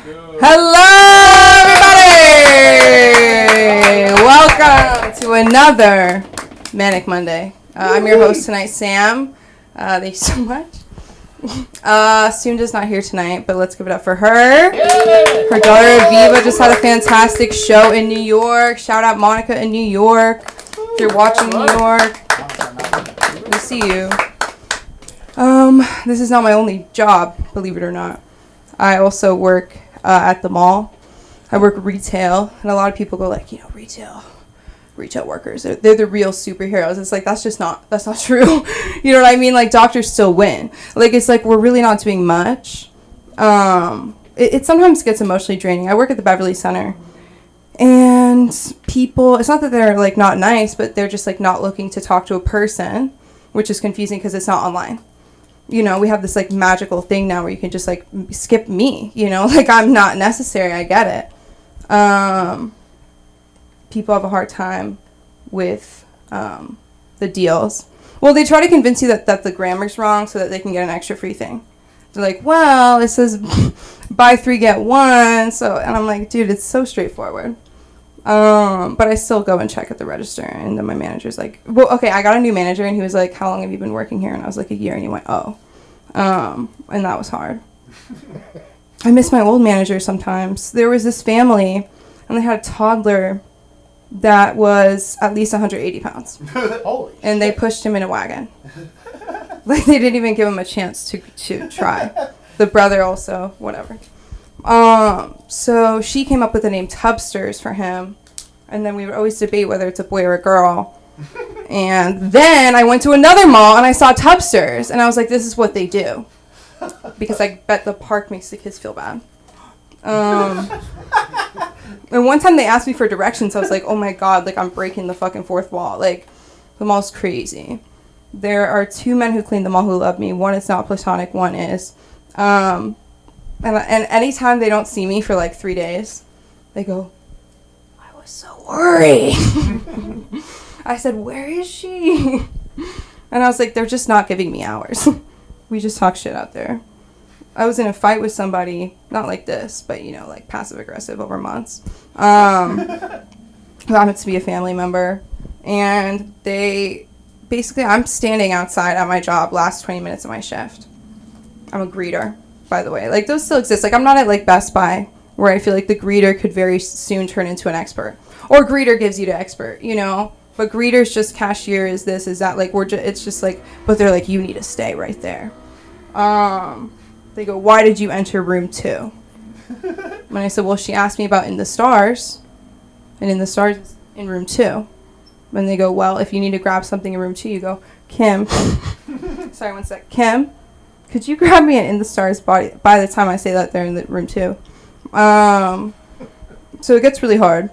Hello, everybody! Welcome to another Manic Monday. I'm your host tonight, Sam. Thank you so much. Sunda's not here tonight, but let's give it up for her. Yay! Her daughter, Aviva, just had a fantastic show in New York. Shout out Monica in New York. If you're watching New York, we see you. This is not my only job, believe it or not. I also work at the mall. I work retail, and a lot of people go like, retail workers, they're the real superheroes. It's like, that's not true. You know what I mean? Like, doctors still win. Like, it's like, we're really not doing much. It sometimes gets emotionally draining. I work at the Beverly Center, and people, it's not that they're like not nice, but they're just like not looking to talk to a person, which is confusing because it's not online. We have this like magical thing now where you can just like skip me, like I'm not necessary. I get it. People have a hard time with the deals. Well, they try to convince you that the grammar's wrong so that they can get an extra free thing. They're like, well, it says buy 3 get 1. And I'm like, dude, it's so straightforward. But I still go and check at the register, and then my manager's like, well, okay, I got a new manager, and he was like, how long have you been working here? And I was like, a year, and he went, oh. And that was hard. I miss my old manager sometimes. There was this family, and they had a toddler that was at least 180 pounds. Holy and they pushed him in a wagon. Like, they didn't even give him a chance to try. The brother also, whatever. So she came up with the name Tubsters for him, and then we would always debate whether it's a boy or a girl. And then I went to another mall and I saw Tubsters, and I was like, this is what they do, because I bet the park makes the kids feel bad. And one time they asked me for directions. I was like, oh my god, like I'm breaking the fucking fourth wall. Like, the mall's crazy. There are 2 men who clean the mall who love me. One is not platonic, one is. And anytime they don't see me for like 3 days, they go, I was so worried. I said, where is she? And I was like, they're just not giving me hours. We just talk shit out there. I was in a fight with somebody, not like this, but like passive aggressive over months. Who happens to be a family member. And I'm standing outside at my job last 20 minutes of my shift. I'm a greeter, by the way. Like, those still exist. Like, I'm not at like Best Buy, where I feel like the greeter could very soon turn into an expert, or greeter gives you to expert, but greeters just cashier is this, is that, like, it's just like, but they're like, you need to stay right there. They go, why did you enter room 2? And I said, well, she asked me about In the Stars, and In the Stars is in room 2. And they go, well, if you need to grab something in room 2, you go, Kim, sorry, one sec, Kim, could you grab me an In the Stars body by the time I say that they're in the room 2? So it gets really hard.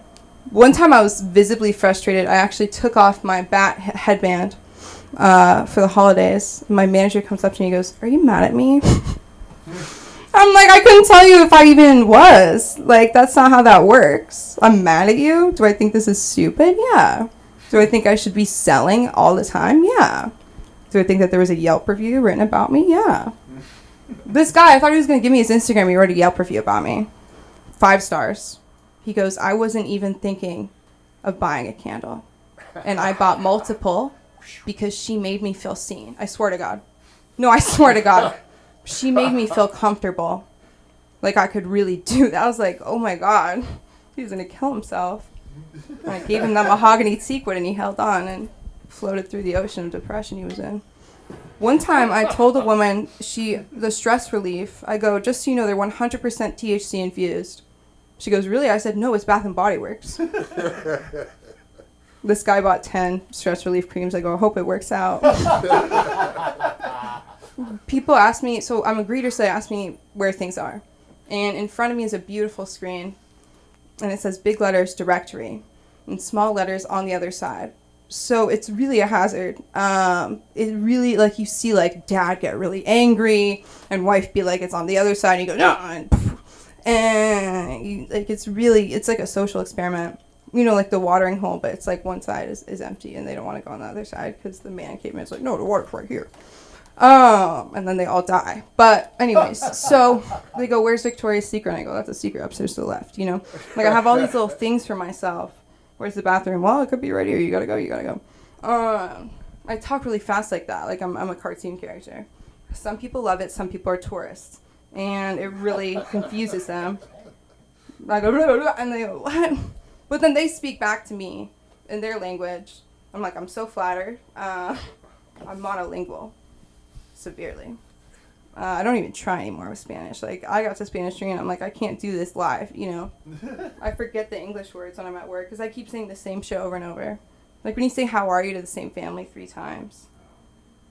One time I was visibly frustrated. I actually took off my bat headband for the holidays. My manager comes up to me and goes, are you mad at me? I'm like, I couldn't tell you if I even was. Like, that's not how that works. I'm mad at you? Do I think this is stupid? Yeah. Do I think I should be selling all the time? Yeah. Do I think that there was a Yelp review written about me? Yeah. This guy, I thought he was going to give me his Instagram. He wrote a Yelp review about me. 5 stars. He goes, I wasn't even thinking of buying a candle. And I bought multiple because she made me feel seen. I swear to God. No, I swear to God. She made me feel comfortable. Like I could really do that. I was like, oh my God. He was going to kill himself. And I gave him that mahogany sequin, and he held on and floated through the ocean of depression he was in. One time I told a woman, the stress relief, I go, just so you know, they're 100% THC infused. She goes, really? I said, no, it's Bath and Body Works. This guy bought 10 stress relief creams. I go, I hope it works out. People ask me, so I'm a greeter, so they ask me where things are. And in front of me is a beautiful screen, and it says big letters directory and small letters on the other side. So it's really a hazard. It really, like, you see, like, dad get really angry and wife be like, it's on the other side, and you go, no, and you, like, it's like a social experiment. Like the watering hole, but it's like one side is empty and they don't want to go on the other side because the man caveman's like, no, the water's right here. And then they all die. But anyways, so they go, where's Victoria's Secret? And I go, that's a secret upstairs to the left, you know? Like I have all these little things for myself. Where's the bathroom? Well, it could be right here. You gotta go. I talk really fast like that. Like I'm a cartoon character. Some people love it. Some people are tourists. And it really confuses them. I go, blah, blah, blah, and they go, what? But then they speak back to me in their language. I'm like, I'm so flattered. I'm monolingual. Severely. I don't even try anymore with Spanish. Like, I got to Spanish training, I'm like, I can't do this live, you know? I forget the English words when I'm at work because I keep saying the same shit over and over. Like, when you say, how are you to the same family 3 times.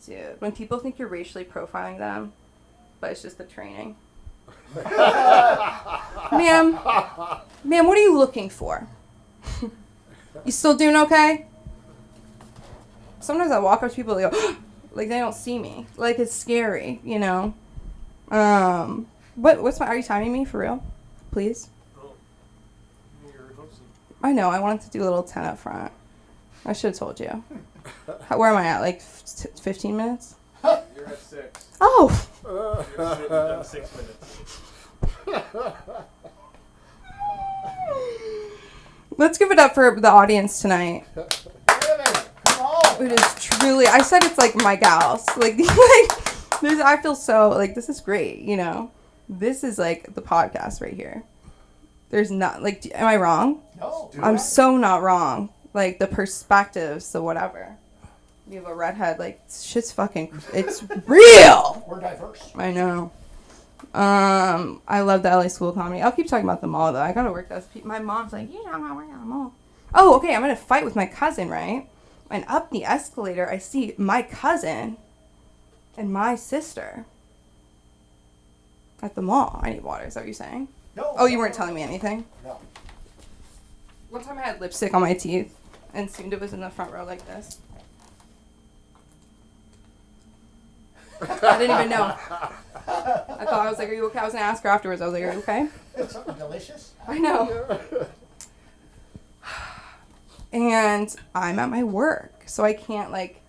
Dude, when people think you're racially profiling them, but it's just the training. Ma'am, what are you looking for? You still doing okay? Sometimes I walk up to people, they go, like they don't see me. Like it's scary, you know. Are you timing me for real? Please? I know, I wanted to do a little 10 up front. I should have told you. Where am I at? Like 15 minutes? You're at 6. Oh! You're done 6 minutes. Let's give it up for the audience tonight. It is truly, I said it's like my gals. Like I feel so, like, this is great, you know? This is like the podcast right here. There's not, like, am I wrong? No. I'm so not wrong. Like, the perspectives, the whatever. You have a redhead, like, shit's fucking, it's real! We're diverse. I know. I love the LA School of Comedy. I'll keep talking about the mall, though. I gotta work those people. My mom's like, you're not gonna work at the mall. Oh, okay, I'm gonna fight with my cousin, right? And up the escalator, I see my cousin and my sister at the mall. I need water, is that what you're saying? No. Oh, you weren't telling me anything? No. One time I had lipstick on my teeth, and Sunda was in the front row like this. I didn't even know. I was like, are you okay? I was going to ask her afterwards. I was like, are you okay? Something delicious? I know. And I'm at my work, so I can't, like,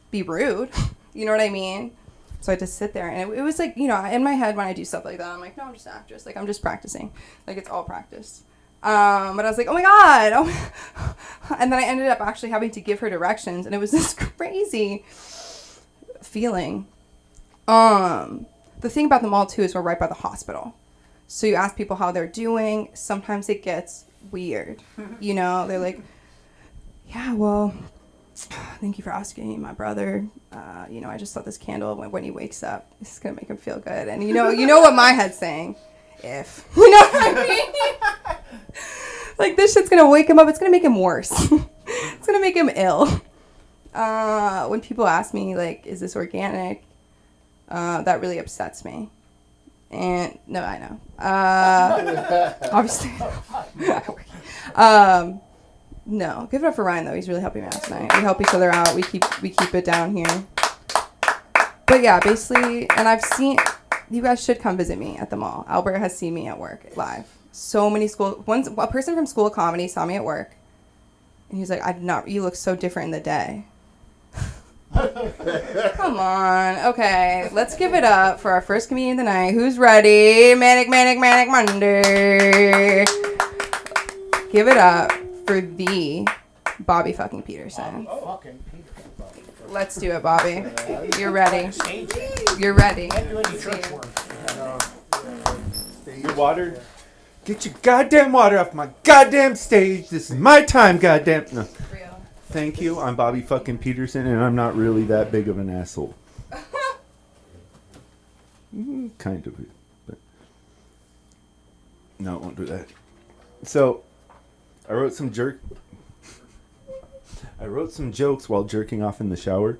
be rude. You know what I mean? So I had to sit there, and it was like, you know, in my head when I do stuff like that, I'm like, no, I'm just an actress. Like, I'm just practicing. Like, it's all practice. But I was like, oh my God. Oh. And then I ended up actually having to give her directions, and it was this crazy feeling. The thing about the mall, too, is we're right by the hospital. So you ask people how they're doing. Sometimes it gets weird. You know, they're like, yeah, well, thank you for asking. My brother, you know, I just lit this candle when he wakes up. This is going to make him feel good. And you know what my head's saying? If. You know what I mean? Like, this shit's going to wake him up. It's going to make him worse. It's going to make him ill. When people ask me, like, is this organic? That really upsets me. And, no, I know. Obviously. No. Give it up for Ryan, though. He's really helping me out tonight. We help each other out. We keep it down here. But, yeah, basically, and I've seen, you guys should come visit me at the mall. Albert has seen me at work live. So many a person from School of Comedy saw me at work. And he's like, you look so different in the day. Come on. Okay, let's give it up for our first comedian of the night. Who's ready? Manic Monday. Give it up for the Bobby fucking Peterson. Fucking Peterson. Let's do it, Bobby. You're ready. You're ready. Can't do any church work. Your water? Get your goddamn water off my goddamn stage. This is my time, goddamn. No. Thank you. I'm Bobby fucking Peterson, and I'm not really that big of an asshole. Kind of. But no, I won't do that. So, I wrote some jokes while jerking off in the shower.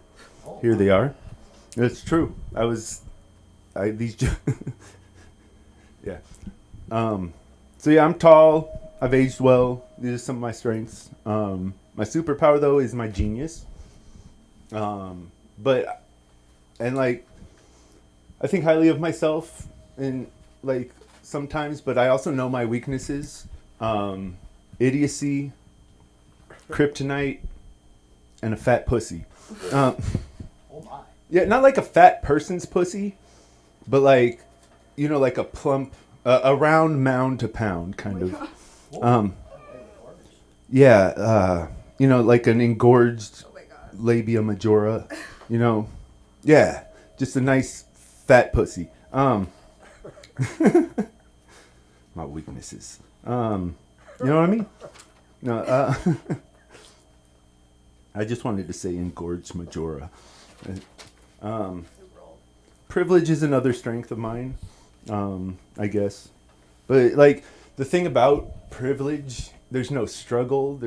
Here they are. It's true. These jokes. Yeah. So yeah, I'm tall. I've aged well. These are some of my strengths. My superpower, though, is my genius. I think highly of myself, and like sometimes, but I also know my weaknesses: idiocy, kryptonite, and a fat pussy. Oh my. Yeah, not like a fat person's pussy, but like, like a plump, a round mound to pound kind of. Yeah, like an engorged Oh my god. labia majora. Yeah, just a nice fat pussy. My weaknesses. You know what I mean? No, I just wanted to say engorged majora. Privilege is another strength of mine, I guess. But like the thing about privilege, there's no struggle.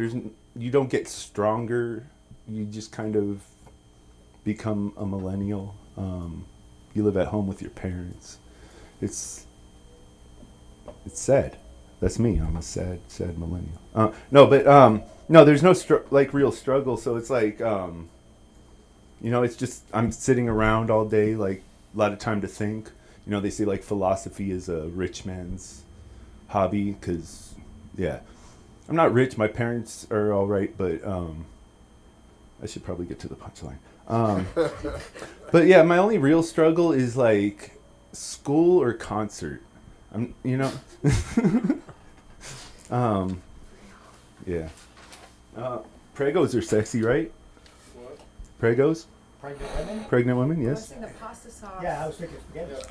You don't get stronger. You just kind of become a millennial. You live at home with your parents. It's sad. That's me. I'm a sad millennial. No, there's no real struggle. So it's like, it's just I'm sitting around all day, like a lot of time to think. They say like philosophy is a rich man's hobby because, yeah, I'm not rich. My parents are all right, but I should probably get to the punchline. But yeah, my only real struggle is like school or concert. Yeah. Pregos are sexy, right? What? Pregos? Pregnant women? Pregnant women, I was yes. thinking the pasta sauce. Yeah, I was thinking spaghetti. Yeah,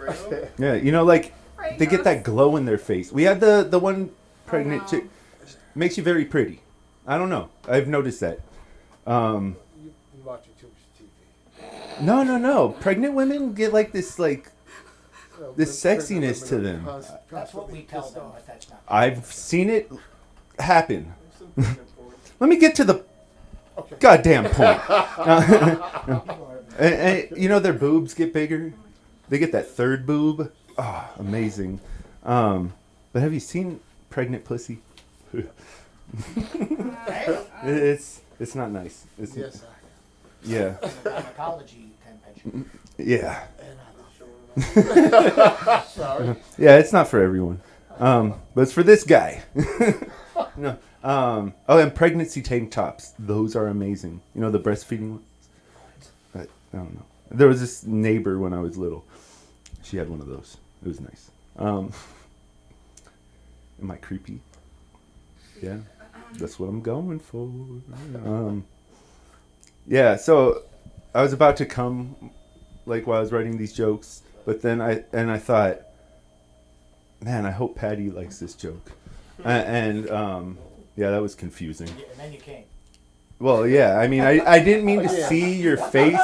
Fredo? Yeah, like they get Pregos. that glow in their face. We had the one pregnant no. chick. Makes you very pretty. I don't know. I've noticed that. You watching too much TV. No. Pregnant women get like this No, This pregnant sexiness to women them. are That's what constantly we tell pissed them, off. but that's not. I've seen it happen. Some pregnant porn. Let me get to the Okay. goddamn point. And their boobs get bigger. They get that third boob. Oh, amazing. But have you seen pregnant pussy? It's not nice. It's, Yes, Yeah. Gynecology convention. Yeah. sorry. Yeah, it's not for everyone. But it's for this guy. No. And pregnancy tank tops. Those are amazing. The breastfeeding ones? I don't know. There was this neighbor when I was little. She had one of those. It was nice. Am I creepy? Yeah. That's what I'm going for. Yeah, so I was about to come like while I was writing these jokes, but then I thought, man, I hope Patty likes this joke. Yeah, that was confusing. And then you came. Well, yeah, I mean, I didn't mean to see your face.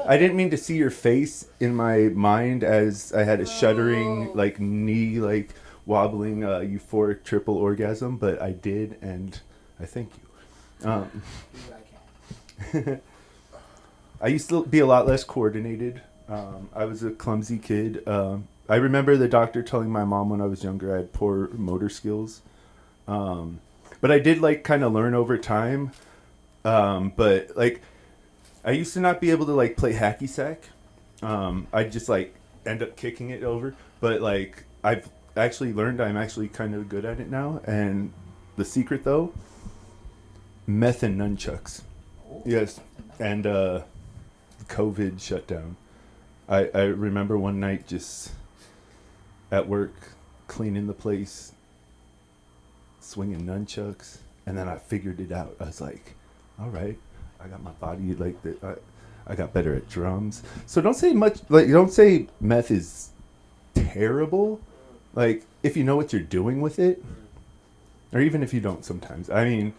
I didn't mean to see your face in my mind as I had a shuddering, like, knee, like, wobbling, euphoric triple orgasm, but I did, and I thank you. Do what I can. I used to be a lot less coordinated. I was a clumsy kid. I remember the doctor telling my mom when I was younger I had poor motor skills. But I did, like, kind of learn over time. But, like, I used to not be able to, like, play hacky sack. I'd just, like, end up kicking it over. But, like, I've actually learned I'm actually kind of good at it now. And the secret, though, meth and nunchucks. Yes. And COVID shutdown. I remember one night just at work cleaning the place, swinging nunchucks, and then I figured it out. I was like, all right, I got my body like that. I got better at drums. So don't say meth is terrible. Like, if you know what you're doing with it, or even if you don't sometimes. I mean,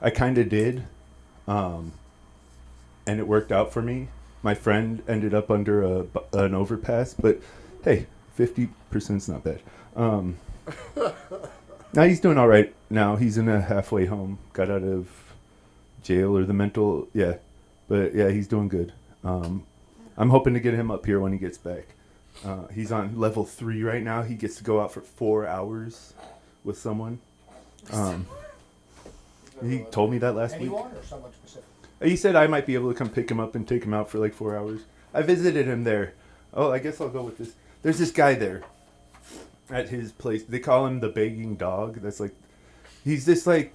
I kind of did, and it worked out for me. My friend ended up under an overpass, but hey, 50%'s not bad. Now he's doing all right now. He's in a halfway home. Got out of jail or the mental, yeah. But yeah, he's doing good. I'm hoping to get him up here when he gets back. He's on level 3 right now. He gets to go out for 4 hours with someone. He told me that last week. Anyone or someone specific? He said I might be able to come pick him up and take him out for like 4 hours. I visited him there. Oh, I guess I'll go with this. There's this guy there at his place. They call him the begging dog. That's like, he's this like,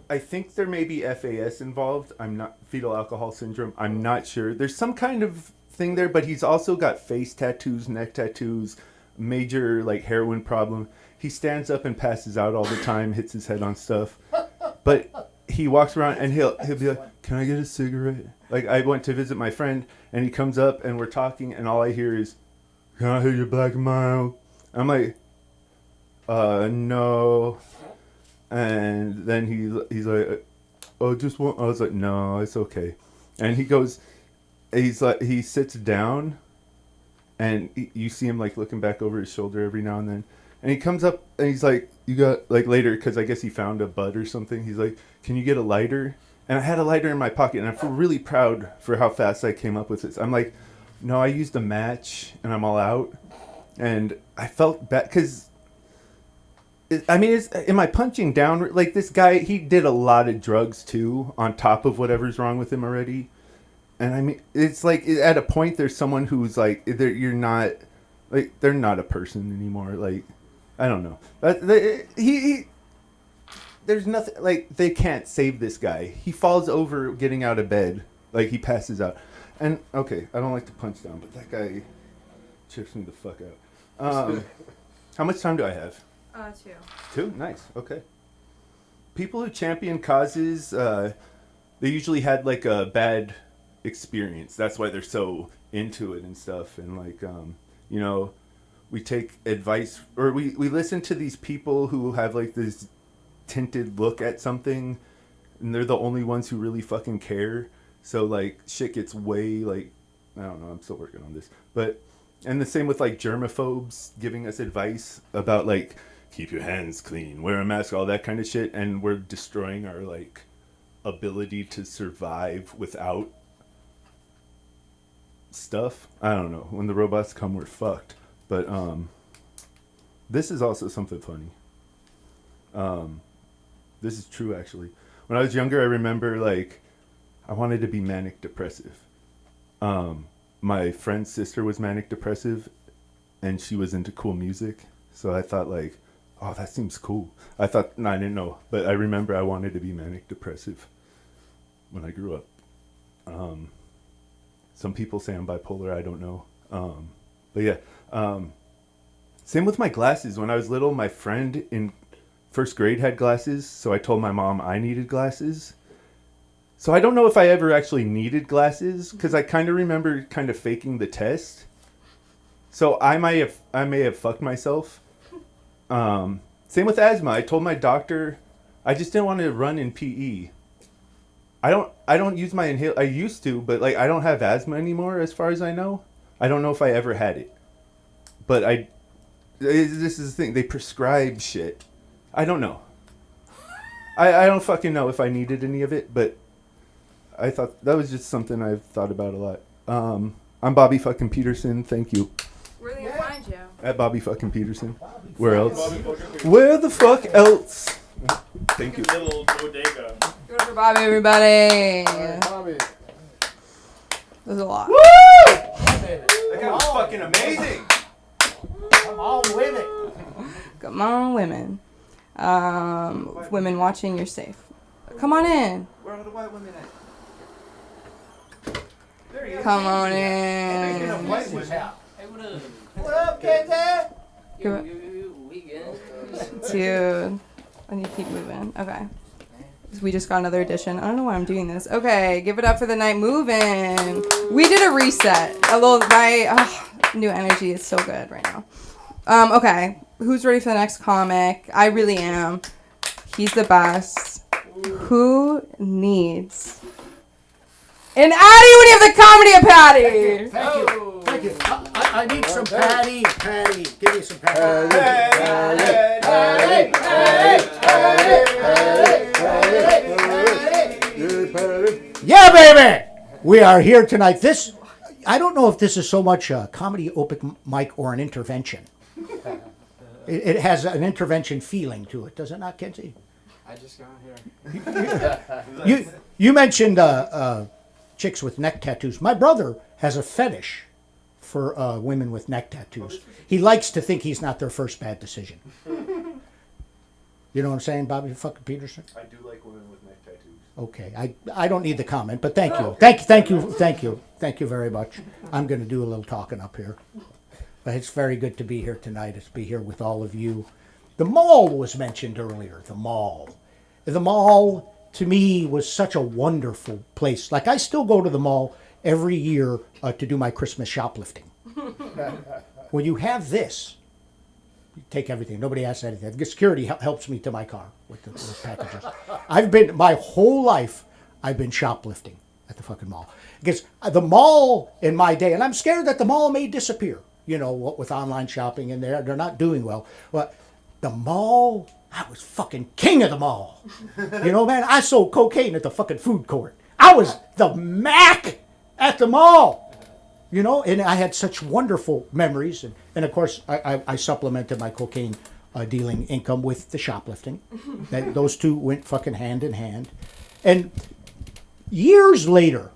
I think there may be FAS involved. I'm not fetal alcohol syndrome. I'm not sure. There's some kind of thing there, but he's also got face tattoos, neck tattoos, major like heroin problem. He stands up and passes out all the time, hits his head on stuff. But he walks around and he'll be like, "Can I get a cigarette?" Like I went to visit my friend and he comes up and we're talking and all I hear is, "Can I hit your black and mild?" I'm like, no. And then he's like, "Oh, just one." I was like, "No, it's okay." And he goes, he's like, he sits down, and you see him like looking back over his shoulder every now and then. And he comes up and he's like, "You got," like later, because I guess he found a bud or something. He's like, "Can you get a lighter?" And I had a lighter in my pocket, and I feel really proud for how fast I came up with this. I'm like, "No, I used a match, and I'm all out." And I felt bad because. I mean, am I punching down? Like, this guy, he did a lot of drugs, too, on top of whatever's wrong with him already. And, I mean, it's like, at a point, there's someone who's, like, you're not, like, they're not a person anymore. Like, I don't know. But there's nothing, like, they can't save this guy. He falls over getting out of bed. Like, he passes out. And, okay, I don't like to punch down, but that guy trips me the fuck out. How much time do I have? 2. 2? Nice. Okay. People who champion causes, they usually had like a bad experience. That's why they're so into it and stuff. And like, you know, we take advice or we listen to these people who have like this tinted look at something and they're the only ones who really fucking care. So like shit gets way like, I don't know, I'm still working on this. But, and the same with like germaphobes giving us advice about like, keep your hands clean, wear a mask, all that kind of shit, and we're destroying our like ability to survive without stuff. I don't know. When the robots come, we're fucked. But this is also something funny. This is true actually. When I was younger, I remember like I wanted to be manic depressive. My friend's sister was manic depressive, and she was into cool music, so I thought like, oh, that seems cool. I thought, no, I didn't know. But I remember I wanted to be manic depressive when I grew up. Some people say I'm bipolar. I don't know. But yeah. Same with my glasses. When I was little, my friend in first grade had glasses. So I told my mom I needed glasses. So I don't know if I ever actually needed glasses because I kind of remember kind of faking the test. So I may have fucked myself. Same with asthma. I told my doctor I just didn't want to run in PE. I don't use my inhaler. I used to, but like I don't have asthma anymore as far as I know. I don't know if I ever had it. But this is the thing. They prescribe shit. I don't know. I don't fucking know if I needed any of it, but I thought that was just something I've thought about a lot. I'm Bobby fucking Peterson. Thank you. Where are they gonna find you? At Bobby fucking Peterson. Where else? Where the fuck else? Thank you. Little bodega. Go for Bobby, everybody. Bobby. There's a lot. Woo! That guy was fucking amazing. Come on with it. Come on, women. Women watching, you're safe. Come on in. Where are the white women at? There he is. Come on Speaking of in. white This women. is how. Hey, what up? What up, Kenzie? We good? Dude. I need to keep moving. Okay. We just got another edition. I don't know why I'm doing this. Okay, give it up for the night moving. We did a reset. A little new energy is so good right now. Okay, who's ready for the next comic? I really am. He's the best. Who needs an Addy when you have the comedy of Patty? Thank you. Thank you. I need some patty. Patty. Give me some patty. Yeah, baby! We are here tonight. I don't know if this is so much a comedy open mic or an intervention. It has an intervention feeling to it, does it not, Kenzie? I just got here. You mentioned chicks with neck tattoos. My brother has a fetish for women with neck tattoos. He likes to think he's not their first bad decision. You know what I'm saying, Bobby fucking Peterson? I do like Okay. I don't need the comment, but thank you. Thank you very much. I'm going to do a little talking up here. But it's very good to be here tonight. It's to be here with all of you. The mall was mentioned earlier. The mall. The mall, to me, was such a wonderful place. Like, I still go to the mall every year to do my Christmas shoplifting. When you have this, you take everything. Nobody asks anything. The security helps me to my car with the packages. My whole life, I've been shoplifting at the fucking mall. Because the mall in my day, and I'm scared that the mall may disappear, you know, what with online shopping, and they're not doing well. But the mall, I was fucking king of the mall. You know, man, I sold cocaine at the fucking food court. I was the Mac at the mall. You know, and I had such wonderful memories. And of course, I supplemented my cocaine dealing income with the shoplifting. Those two went fucking hand in hand. And years later,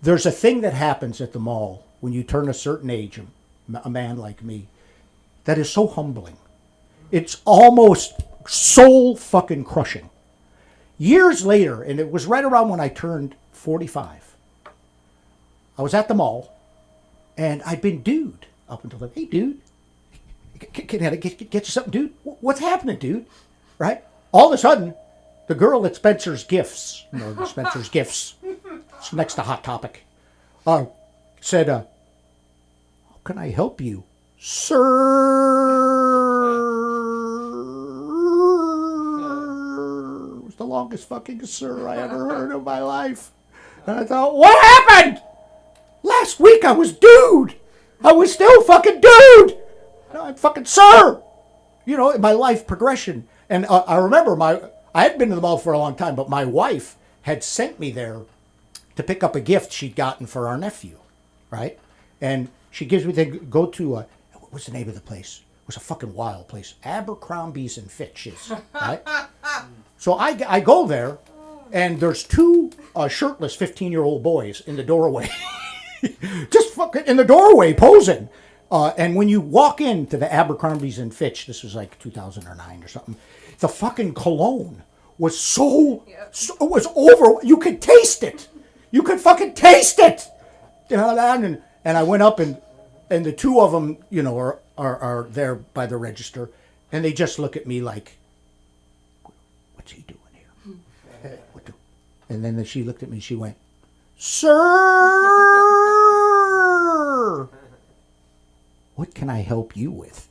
there's a thing that happens at the mall when you turn a certain age, a man like me, that is so humbling. It's almost soul fucking crushing. Years later, and it was right around when I turned 45, I was at the mall, and I'd been dude up until then. Hey, dude, can I get you something, dude? What's happening, dude? Right? All of a sudden, the girl at Spencer's Gifts, Spencer's Gifts, it's next to Hot Topic, said, how can I help you, sir? It was the longest fucking sir I ever heard in my life. And I thought, what happened? Last week I was dude. I was still fucking dude. Now I'm fucking sir. You know, in my life progression. And I remember I hadn't been to the mall for a long time, but my wife had sent me there to pick up a gift she'd gotten for our nephew, right? And she gives me, go to, what's the name of the place? It was a fucking wild place. Abercrombie's and Fitch's, right? So I go there, and there's two shirtless 15-year-old boys in the doorway. Just fucking in the doorway posing. And when you walk into the Abercrombie's and Fitch, this was like 2009 or something, the fucking cologne was so it was over. You could taste it. You could fucking taste it. You know, and I went up and the two of them, you know, are there by the register, and they just look at me like, what's he doing here? And then she looked at me, she went, sir, what can I help you with?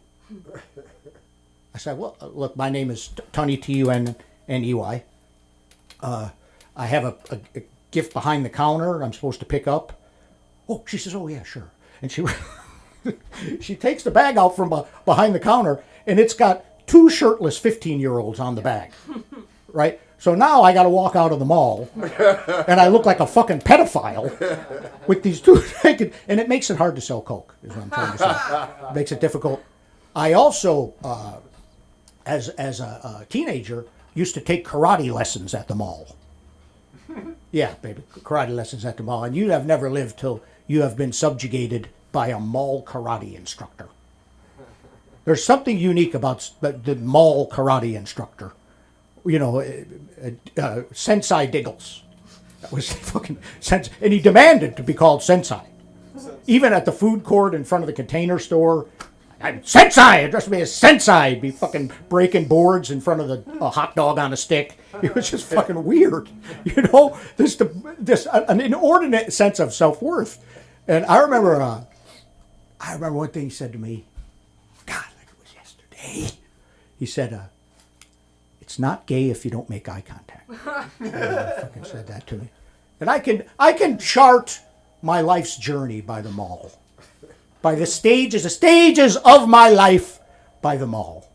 I said, well, look, my name is Tony, T-U-N-N-E-Y. I have a gift behind the counter I'm supposed to pick up. Oh, she says, oh, yeah, sure. And she takes the bag out from behind the counter, and it's got two shirtless 15-year-olds on the bag, right? So now I got to walk out of the mall, and I look like a fucking pedophile with these two naked, and it makes it hard to sell coke, is what I'm trying to say. It makes it difficult. I also, as a teenager, used to take karate lessons at the mall. Yeah, baby, karate lessons at the mall. And you have never lived till you have been subjugated by a mall karate instructor. There's something unique about the mall karate instructor. You know, Sensei Diggles. That was fucking Sensei. And he demanded to be called Sensei. Even at the food court in front of the Container Store. I'm Sensei! Address me as Sensei! He'd be fucking breaking boards in front of a hot dog on a stick. It was just fucking weird. You know, an inordinate sense of self-worth. And I remember one thing he said to me. God, like it was yesterday. He said, it's not gay if you don't make eye contact. He fucking said that to me. And I can chart my life's journey by the mall. By the stages of my life by the mall.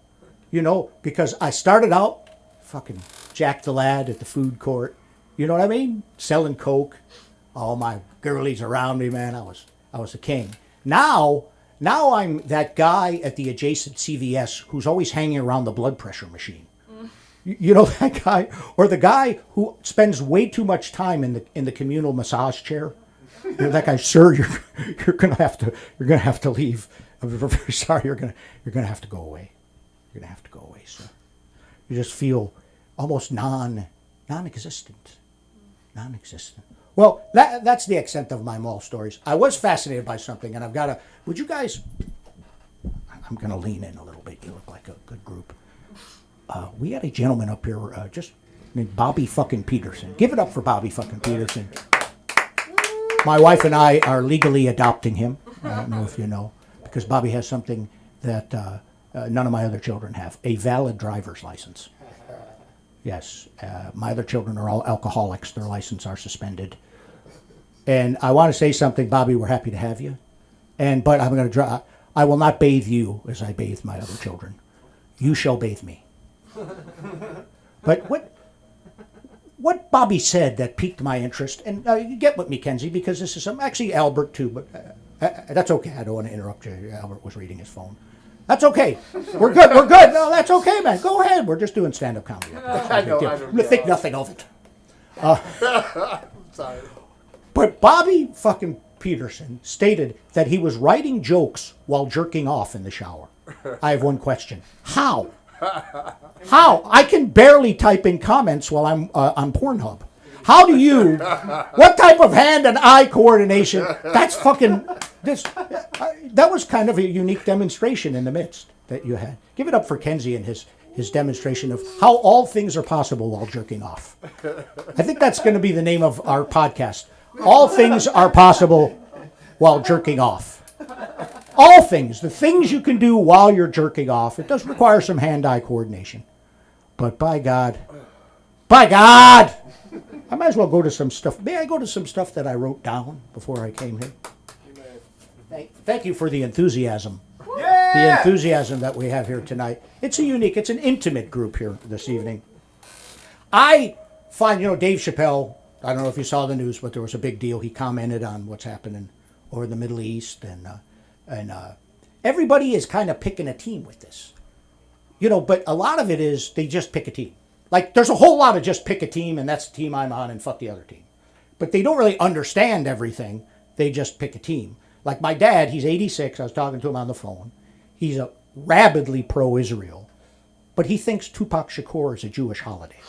You know, because I started out fucking Jack the Lad at the food court. You know what I mean? Selling coke. All my girlies around me, man. I was a king. Now I'm that guy at the adjacent CVS who's always hanging around the blood pressure machine. You know that guy? Or the guy who spends way too much time in the communal massage chair. You know, that guy, sir, you're gonna have to leave. I'm very sorry, you're gonna have to go away. You're gonna have to go away, sir. You just feel almost Non-existent. Non-existent. Well, that's the extent of my mall stories. I was fascinated by something, and I've got to... Would you guys... I'm going to lean in a little bit. You look like a good group. We had a gentleman up here just named Bobby fucking Peterson. Give it up for Bobby fucking Peterson. My wife and I are legally adopting him. I don't know if you know, because Bobby has something that none of my other children have, a valid driver's license. Yes, my other children are all alcoholics. Their licenses are suspended. And I want to say something, Bobby, we're happy to have you. But I'm going to I will not bathe you as I bathe my other children. You shall bathe me. But what Bobby said that piqued my interest, and you get with me, Kenzie, because this is actually Albert too, but that's okay. I don't want to interrupt you. Albert was reading his phone. That's okay. We're good. We're good. No, that's okay, man. Go ahead. We're just doing stand-up comedy. I know. Think nothing of it. Sorry. But Bobby fucking Peterson stated that he was writing jokes while jerking off in the shower. I have one question. How? How? I can barely type in comments while I'm on Pornhub. How do you? What type of hand and eye coordination? That's fucking. That was kind of a unique demonstration in the midst that you had. Give it up for Kenzie and his demonstration of how all things are possible while jerking off. I think that's going to be the name of our podcast. All things are possible while jerking off. All things, the things you can do while you're jerking off. It does require some hand-eye coordination. But by God, I might as well go to some stuff. May I go to some stuff that I wrote down before I came here? Thank you for the enthusiasm. Yeah! The enthusiasm that we have here tonight. It's an intimate group here this evening. I find, Dave Chappelle, I don't know if you saw the news, but there was a big deal. He commented on what's happening over the Middle East, and everybody is kind of picking a team with this. But a lot of it is they just pick a team. Like, there's a whole lot of just pick a team, and that's the team I'm on, and fuck the other team. But they don't really understand everything. They just pick a team. Like my dad, he's 86. I was talking to him on the phone. He's a rabidly pro-Israel, but he thinks Tupac Shakur is a Jewish holiday.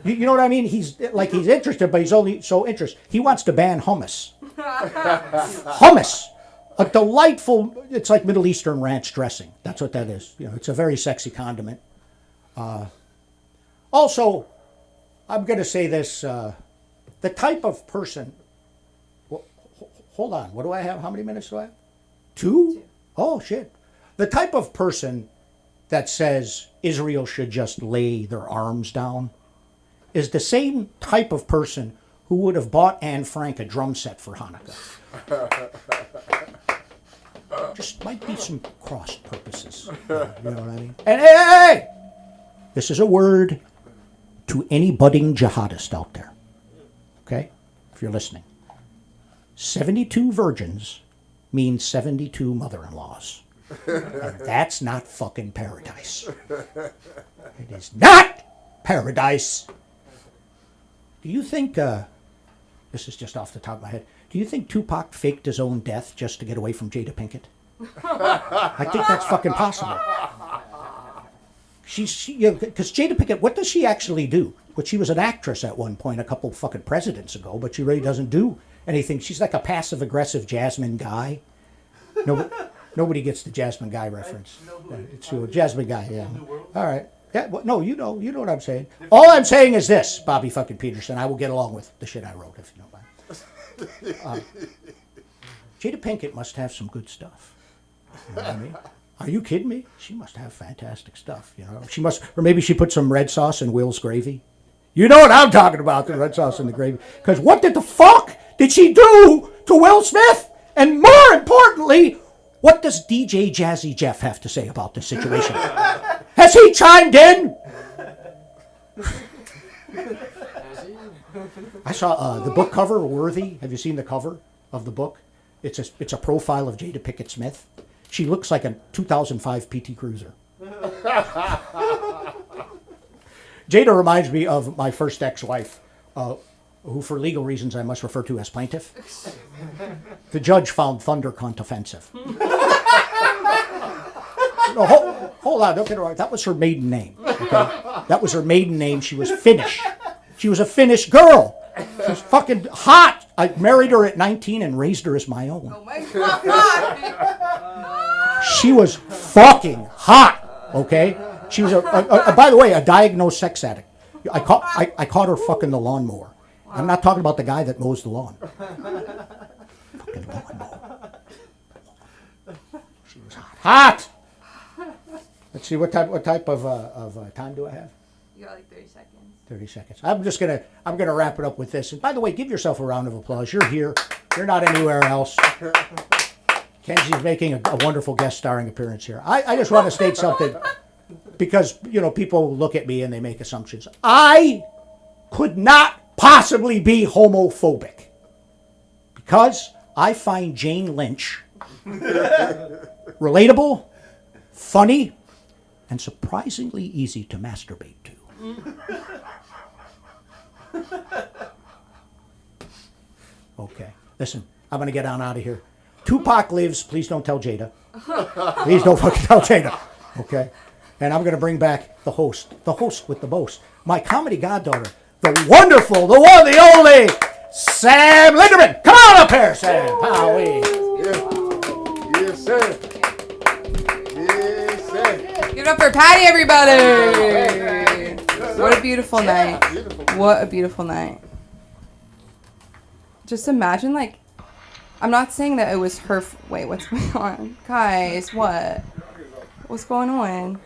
You know what I mean? He's interested, but he's only so interested. He wants to ban hummus. Hummus. A delightful, it's like Middle Eastern ranch dressing. That's what that is. It's a very sexy condiment. Also, I'm going to say this. The type of person... Hold on. What do I have? How many minutes do I have? 2? Oh, shit. The type of person that says Israel should just lay their arms down is the same type of person who would have bought Anne Frank a drum set for Hanukkah. Just might be some cross purposes. You know what I mean? And hey! This is a word to any budding jihadist out there. Okay? If you're listening. 72 virgins means 72 mother-in-laws. And that's not fucking paradise. It is not paradise. Do you think, this is just off the top of my head, do you think Tupac faked his own death just to get away from Jada Pinkett? I think that's fucking possible. Because Jada Pinkett, what does she actually do? Well, she was an actress at one point a couple fucking presidents ago, but she really doesn't do anything. She's like a passive-aggressive Jasmine Guy. Nobody gets the Jasmine Guy reference. It's a Jasmine Guy, yeah. All right. Yeah, well, no, you know what I'm saying. All I'm saying is this, Bobby fucking Peterson. I will get along with the shit I wrote, if you don't mind. Jada Pinkett must have some good stuff. You know what I mean? Are you kidding me? She must have fantastic stuff, She must, or maybe she put some red sauce in Will's gravy. You know what I'm talking about, the red sauce in the gravy. Because what did the fuck did she do to Will Smith? And more importantly, what does DJ Jazzy Jeff have to say about this situation? Has he chimed in? I saw the book cover, Worthy. Have you seen the cover of the book? It's a profile of Jada Pinkett Smith. She looks like a 2005 PT Cruiser. Jada reminds me of my first ex-wife, who for legal reasons I must refer to as plaintiff. The judge found Thunder Cunt offensive. hold on, don't get it wrong. That was her maiden name. Okay? That was her maiden name. She was Finnish. She was a Finnish girl. She was fucking hot. I married her at 19 and raised her as my own. Oh my god. She was fucking hot. Okay? She was by the way, a diagnosed sex addict. I caught her fucking the lawnmower. I'm not talking about the guy that mows the lawn. Fucking lawnmower. She was hot. Hot. Let's see what type of time do I have? You got like 30 seconds. 30 seconds. I'm gonna wrap it up with this. And by the way, give yourself a round of applause. You're here. You're not anywhere else. Kenzie's making a wonderful guest starring appearance here. I just want to state something because people look at me and they make assumptions. I could not possibly be homophobic because I find Jane Lynch relatable, funny, and surprisingly easy to masturbate to. Okay, listen, I'm going to get on out of here. Tupac lives. Please don't tell Jada. Please don't fucking tell Jada. Okay? And I'm going to bring back the host with the boast, my comedy goddaughter, the wonderful, the one, the only, Sam Linderman. Come on up here, Sam. Howie. Yes, sir. Yes, sir. Give it up for Patty, everybody. What a beautiful night. What a beautiful night. Just imagine, like, I'm not saying that it was her. Wait, what's going on? Guys, what? What's going on?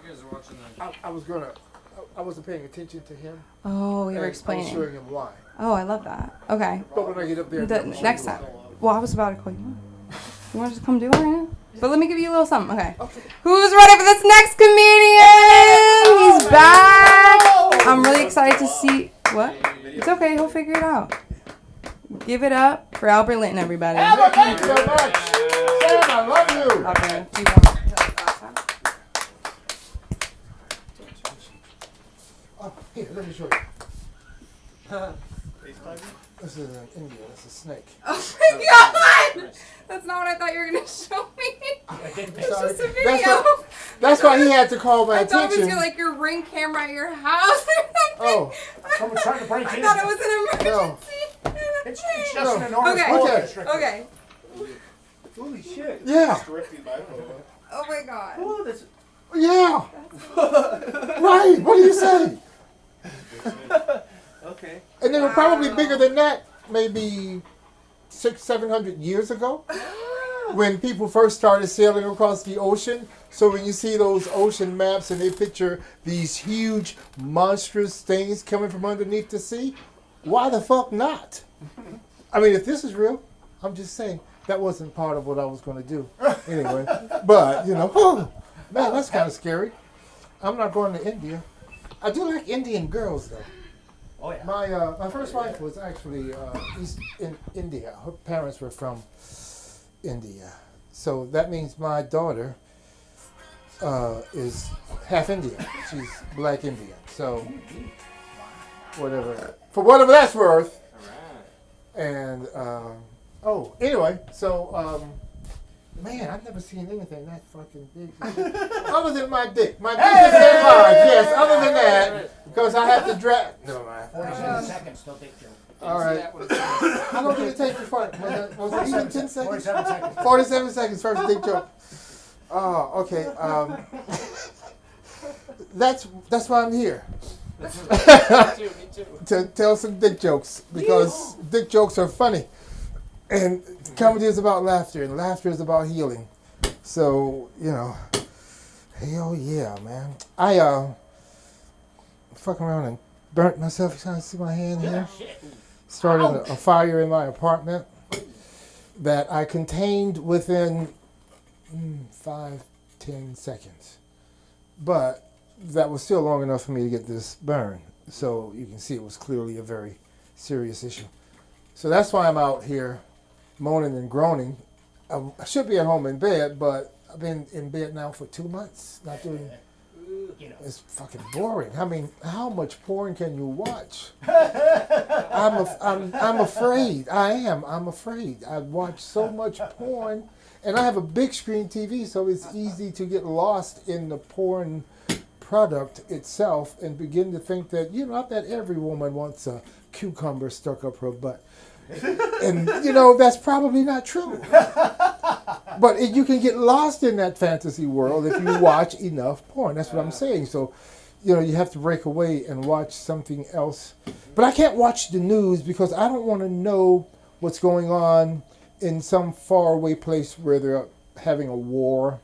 I wasn't paying attention to him. Oh, you were I was explaining. showing him why. Oh, I love that. Okay. But when I get up there, Next time. Well, I was about to call you. You want to just come do it right now? But let me give you a little something. Okay. Who's ready for this next comedian? He's back. I'm really excited to see. What? It's okay. He'll figure it out. Give it up for Albert Linton, everybody. Albert, thank you so much. Sam, I love you. Okay. Do you want to tell us last time? Oh, here, let me show you. This is an Indian. It's a snake. Oh my god! That's not what I thought you were going to show me. It's Sorry. just a video. That's why he had to call my I thought it attention. was your Ring camera at your house or something. Oh, Someone's trying to break I in. thought it was an emergency. It's just an enormous Okay. ball Okay. district. Okay. Holy shit. yeah, Oh my god. Oh, that's yeah. Right. What do you say? okay. And they were probably bigger than that, maybe 600-700 years ago, when people first started sailing across the ocean. So when you see those ocean maps and they picture these huge, monstrous things coming from underneath the sea, why the fuck not? I mean, if this is real, I'm just saying that wasn't part of what I was going to do anyway. But man, that's kind of scary. I'm not going to India. I do like Indian girls though. Oh, yeah. My first wife was actually in India. Her parents were from India, so that means my daughter is half Indian. She's black Indian. So whatever that's worth. And anyway, so man, I've never seen anything that fucking big. Other than my dick. My dick is that large. Yes, other than that, because I have to drag. Never mind. 47 seconds, no big joke. All right. How long did it take you for it? Was it even 10 seconds? 47 seconds. 47 seconds, first dick joke. Oh, okay. That's why I'm here. Me too. To tell some dick jokes, because dick jokes are funny. And comedy is about laughter, and laughter is about healing. So, hell yeah, man. I fucking around and burnt myself. You trying to see my hand here? Started a fire in my apartment that I contained within 5-10 seconds. But that was still long enough for me to get this burn. So you can see it was clearly a very serious issue. So that's why I'm out here moaning and groaning. I should be at home in bed, but I've been in bed now for 2 months, not doing. It's fucking boring. I mean, how much porn can you watch? I'm afraid. I am. I'm afraid. I watch so much porn, And I have a big screen TV, so it's easy to get lost in the porn product itself and begin to think that, I bet every woman wants a cucumber stuck up her butt. And, that's probably not true. But you can get lost in that fantasy world if you watch enough porn. That's what I'm saying. So, you have to break away and watch something else. But I can't watch the news because I don't want to know what's going on in some faraway place where they're having a war,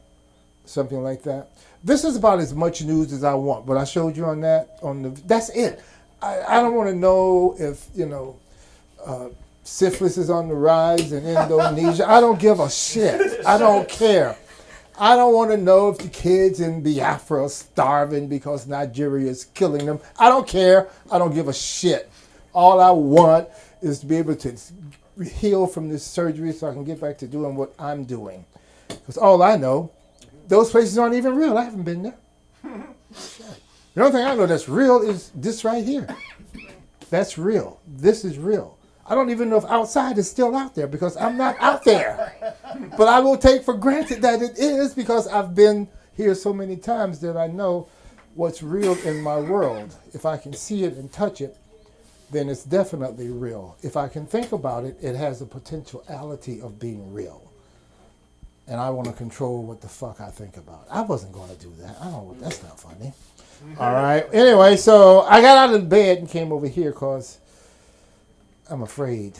something like that. This is about as much news as I want. But I showed you on that. That's it. I don't want to know if, syphilis is on the rise in Indonesia. I don't give a shit. I don't care. I don't want to know if the kids in Biafra are starving because Nigeria is killing them. I don't care. I don't give a shit. All I want is to be able to heal from this surgery so I can get back to doing what I'm doing. Because all I know, those places aren't even real. I haven't been there. The only thing I know that's real is this right here. That's real. This is real. I don't even know if outside is still out there because I'm not out there. But I will take for granted that it is because I've been here so many times that I know what's real in my world. If I can see it and touch it, then it's definitely real. If I can think about it, it has the potentiality of being real. And I want to control what the fuck I think about. I wasn't going to do that. I don't. That's not funny. All right. Anyway, so I got out of bed and came over here because I'm afraid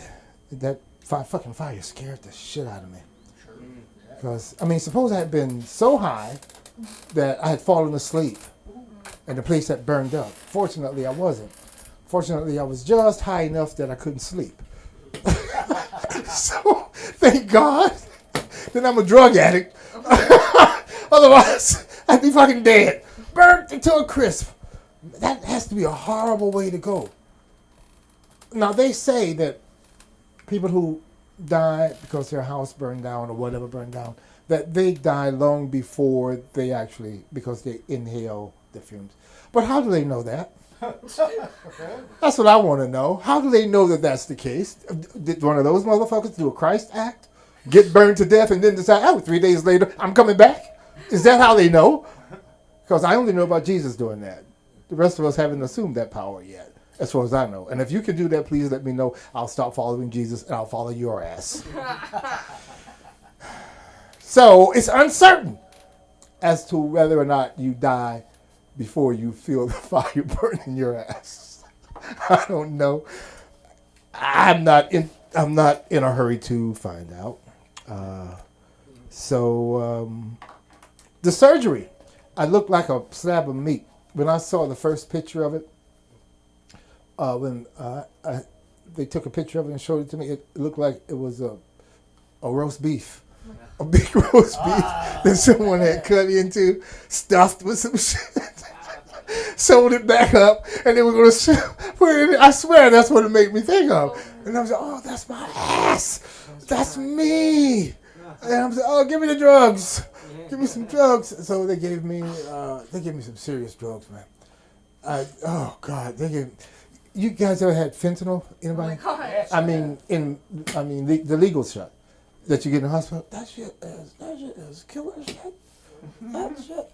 that fucking fire scared the shit out of me. Because, suppose I had been so high that I had fallen asleep and the place had burned up. Fortunately, I wasn't. Fortunately, I was just high enough that I couldn't sleep. So, thank God. Then I'm a drug addict. Otherwise, I'd be fucking dead. Burnt into a crisp. That has to be a horrible way to go. Now, they say that people who die because their house burned down or whatever burned down, that they die long before they actually, because they inhale the fumes. But how do they know that? That's what I want to know. How do they know that that's the case? Did one of those motherfuckers do a Christ act? Get burned to death and then decide, 3 days later, I'm coming back? Is that how they know? Because I only know about Jesus doing that. The rest of us haven't assumed that power yet, as far as I know. And if you can do that, please let me know. I'll stop following Jesus and I'll follow your ass. So it's uncertain as to whether or not you die before you feel the fire burning your ass. I don't know. I'm not in a hurry to find out. The surgery, I looked like a slab of meat. When I saw the first picture of it, they took a picture of it and showed it to me, it looked like it was a roast beef. A big roast beef that someone had cut into, stuffed with some shit, sewed it back up, and they were going to put it in. I swear that's what it made me think of. And I was like, oh, that's my ass. That's me. And I was like, oh, give me the drugs. Give me some drugs. So they gave me some serious drugs, man. Oh God, you guys ever had fentanyl? Anybody? Oh my God. The legal shit that you get in the hospital. That shit is killer shit. That shit.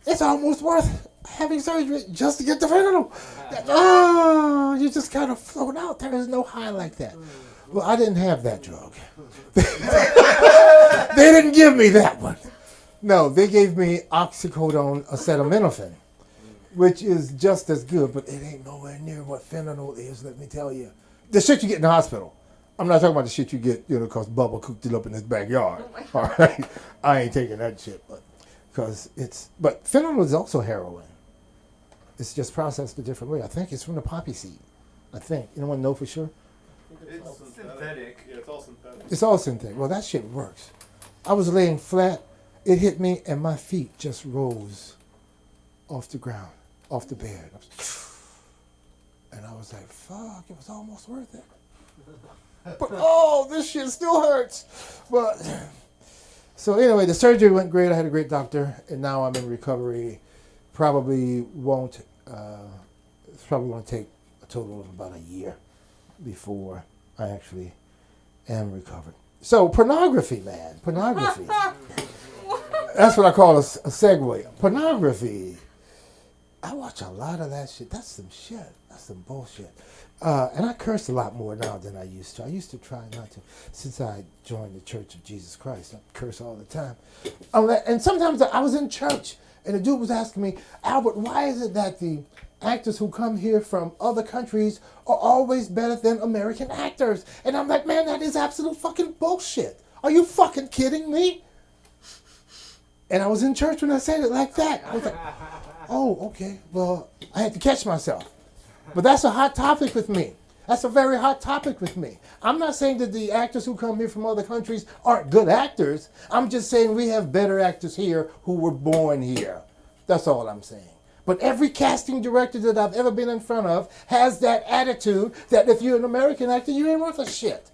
It's almost worth having surgery just to get the fentanyl. Oh, you just kind of float out. There is no high like that. Well, I didn't have that drug. They didn't give me that one. No, they gave me oxycodone acetaminophen, which is just as good, but it ain't nowhere near what fentanyl is, let me tell you. The shit you get in the hospital. I'm not talking about the shit you get, because Bubba cooked it up in his backyard. Oh all right? I ain't taking that shit, but fentanyl is also heroin. It's just processed a different way. I think it's from the poppy seed. I think. Anyone know for sure? It's synthetic. Yeah, it's all synthetic. It's all synthetic. Well, that shit works. I was laying flat. It hit me, and my feet just rose off the ground, off the bed. And I was like, fuck, it was almost worth it. But, this shit still hurts. But, so anyway, the surgery went great. I had a great doctor, and now I'm in recovery. It's probably going to take a total of about a year before I actually am recovered. So pornography, man, pornography. That's what I call a segue. Pornography. I watch a lot of that shit. That's some shit. That's some bullshit. And I curse a lot more now than I used to. I used to try not to. Since I joined the Church of Jesus Christ, I curse all the time. And sometimes I was in church, and the dude was asking me, Albert, why is it that the actors who come here from other countries are always better than American actors? And I'm like, man, that is absolute fucking bullshit. Are you fucking kidding me? And I was in church when I said it like that. I was like, oh, okay. Well, I had to catch myself. But that's a hot topic with me. That's a very hot topic with me. I'm not saying that the actors who come here from other countries aren't good actors. I'm just saying we have better actors here who were born here. That's all I'm saying. But every casting director that I've ever been in front of has that attitude that if you're an American actor, you ain't worth a shit.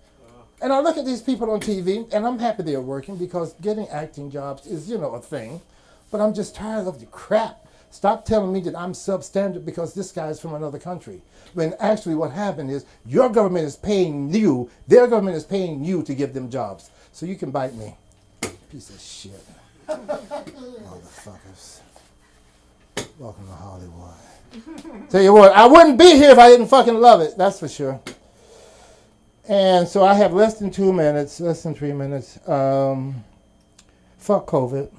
And I look at these people on TV, and I'm happy they're working because getting acting jobs is, a thing. But I'm just tired of the crap. Stop telling me that I'm substandard because this guy's from another country. When actually what happened is your government is paying you, their government is paying you to give them jobs. So you can bite me. Piece of shit. Motherfuckers. Welcome to Hollywood. Tell you what, I wouldn't be here if I didn't fucking love it. That's for sure. And so I have less than 2 minutes, less than 3 minutes. Fuck COVID.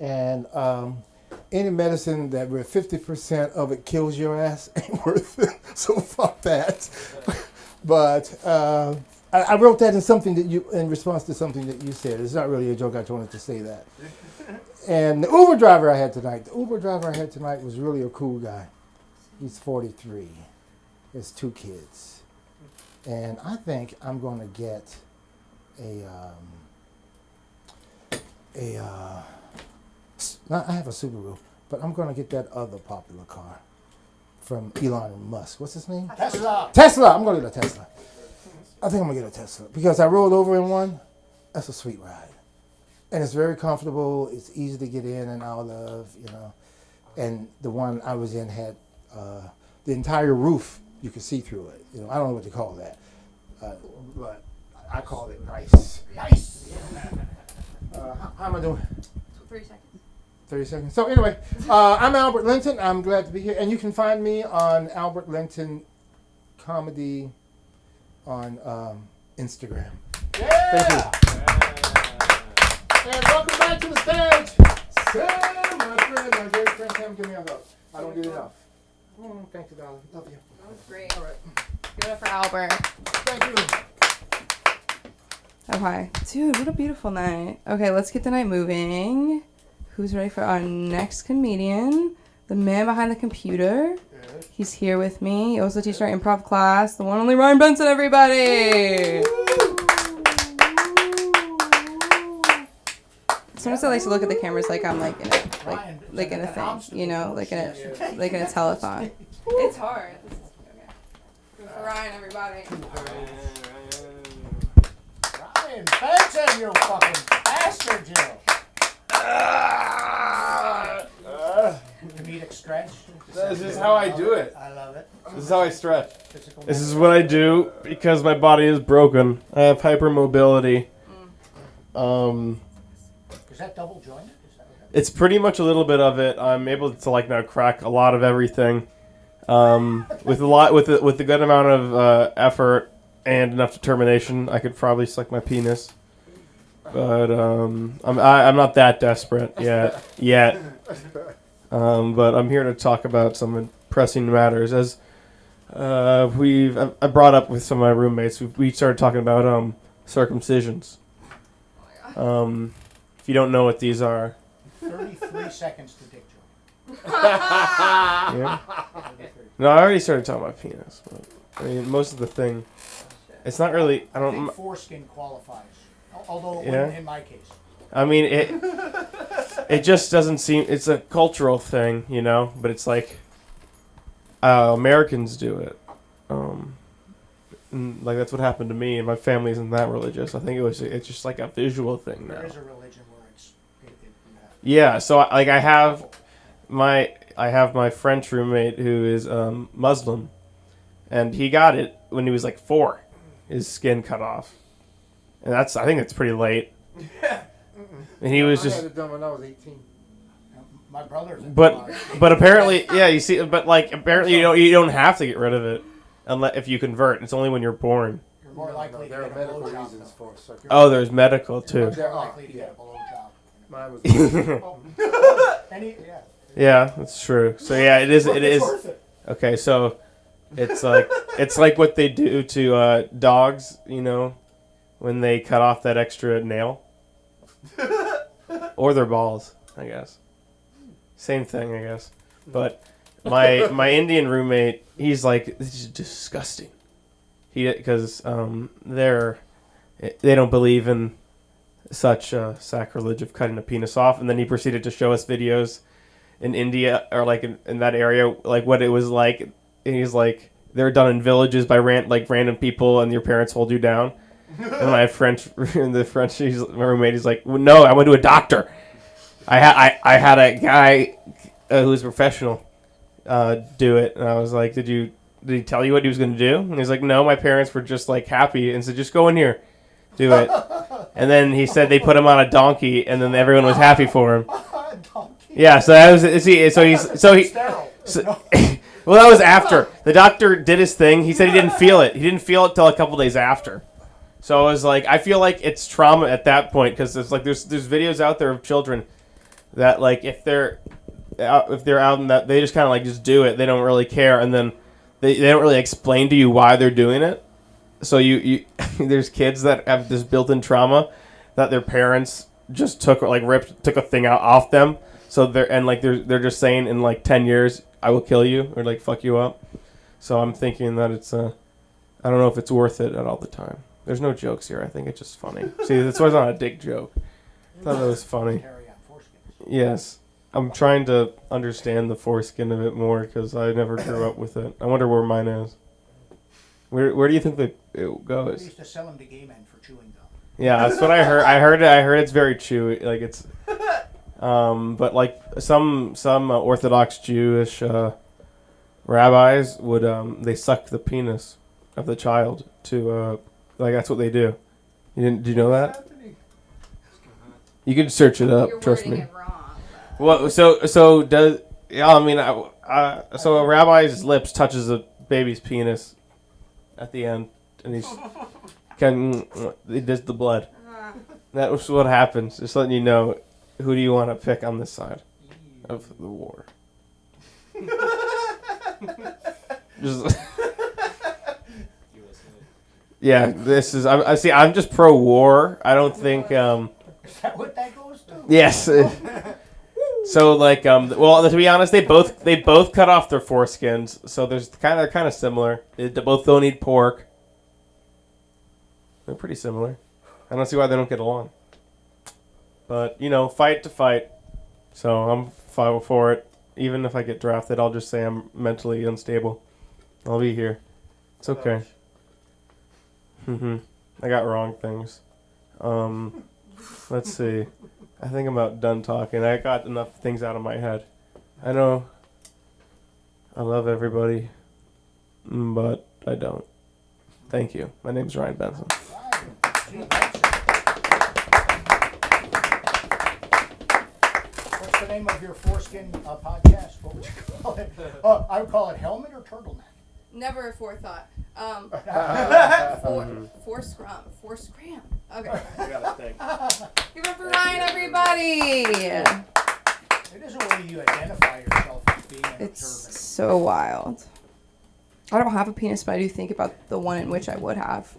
And any medicine that where 50% of it kills your ass ain't worth it. So fuck that. But I wrote that in response to something that you said. It's not really a joke. I just wanted to say that. And the Uber driver I had tonight was really a cool guy. He's 43. He has 2 kids. And I think I'm going to get I have a Subaru, but I'm going to get that other popular car from Elon Musk. What's his name? Tesla. I'm going to get a Tesla. I think I'm going to get a Tesla because I rolled over in one. That's a sweet ride. And it's very comfortable. It's easy to get in and out of, And the one I was in had the entire roof. You could see through it. I don't know what to call that. But I call it nice. Nice! How am I doing? 3 seconds. 30 seconds. So anyway, I'm Albert Linton. I'm glad to be here. And you can find me on Albert Linton Comedy on Instagram. Yeah! Thank you. And welcome back to the stage. Sam, my friend, my great friend Sam, give me a hug. I don't get enough. Thank you, darling. Love you. That was great. All right. Give it up for Albert. Thank you. Okay. Dude, what a beautiful night. Okay, let's get the night moving. Who's ready for our next comedian? The man behind the computer. Yes. He's here with me. He also teaches our improv class. The one and only Ryan Benson, everybody! Sometimes I like to look at the cameras like I'm like in a like in a thing, like in a telethon. It's hard. This is okay. For Ryan, everybody. Ryan Benson, you fucking bastard, you. Comedic stretch. This is how I do it. I love it. This is how I stretch. Physical This is what I do because my body is broken. I have hypermobility. Is that double jointed? It's pretty much a little bit of it. I'm able to now crack a lot of everything, with a good amount of effort and enough determination. I could probably suck my penis, but I'm not that desperate yet. But I'm here to talk about some pressing matters. As I brought up with some of my roommates, we started talking about circumcisions. If you don't know what these are. 33 seconds to dick joke. Yeah. No, I already started talking about penis. But, I mean, most of the thing, it's not really. I think foreskin qualifies, although it Yeah. wouldn't in my case. I mean, it just doesn't seem. It's a cultural thing, But it's like Americans do it. And, that's what happened to me, and my family isn't that religious. I think it's just like a visual thing now. There is a religion where it's Yeah, so I have my French roommate who is Muslim, and he got it when he was 4. His skin cut off, And I think it's pretty late. And he was I just. had it done when I was 18. My brother's. But apparently, yeah, you see, but like apparently you don't have to get rid of it, unless if you convert. It's only when you're born. You're more likely There to are get a medical blowjob. reasons for circumcision. Oh, there's medical too. You're There more are, likely to yeah. get a blowjob. Mine was. Yeah. Yeah, that's true. So yeah, it is. It is. Worth it. Okay, so it's like what they do to dogs, when they cut off that extra nail, or their balls, I guess. Same thing, I guess. But my Indian roommate, he's like, this is disgusting. Because they don't believe in such sacrilege of cutting a penis off, and then he proceeded to show us videos in India or like in that area, like what it was like. And he's like, they're done in villages by random people, and your parents hold you down. And my my roommate, he's like, well, no, I went to a doctor. I had a guy who was professional do it, and I was like, did he tell you what he was going to do? And he's like, no, my parents were just like happy and said, just go in here, do it. And then he said they put him on a donkey, and then everyone was happy for him. Yeah, so that was well, that was after the doctor did his thing. He said he didn't feel it. He didn't feel it till a couple days after. So I was like, I feel like it's trauma at that point because it's like there's videos out there of children that like if they're out in that, they just kind of like just do it. They don't really care, and then they don't really explain to you why they're doing it. So you there's kids that have this built-in trauma that their parents just took a thing out off them. So they're just saying in like 10 years I will kill you or like fuck you up. So I'm thinking that it's I don't know if it's worth it at all the time. There's no jokes here. I think it's just funny. See, this was not a dick joke. I thought that was funny. Yes. I'm trying to understand the foreskin of it more because I never grew up with it. I wonder where mine is. Where do you think that it goes? They used to sell them to gay men for chewing gum. Yeah, that's what I heard. I heard it's very chewy. Like it's, but like some Orthodox Jewish rabbis would they suck the penis of the child to like that's what they do. Do you know that? You can search it up. You're Trust wording me. it wrong. Well, so does yeah? I mean, so a rabbi's lips touches a baby's penis at the end, and he does the blood. That was what happens. Just letting you know, who do you want to pick on this side of the war? Just yeah, this is. I see. I'm just pro-war. I don't think. Is that what that goes to? Yes. So like well, to be honest, they both cut off their foreskins, so they're kind of similar. They both don't eat pork. They're pretty similar. I don't see why they don't get along. But fight to fight. So I'm for it. Even if I get drafted, I'll just say I'm mentally unstable. I'll be here. It's okay. I got wrong things. Let's see. I think I'm about done talking. I got enough things out of my head. I know I love everybody, but I don't. Thank you. My name's Ryan Benson. What's the name of your foreskin podcast? What would you call it? I would call it helmet or turtleneck. Never a forethought. Four scram. Okay. I gotta think. Give it up for Ryan, everybody. It isn't where you identify yourself as being an It's observant. so wild. I don't have a penis, but I do think about the one in which I would have.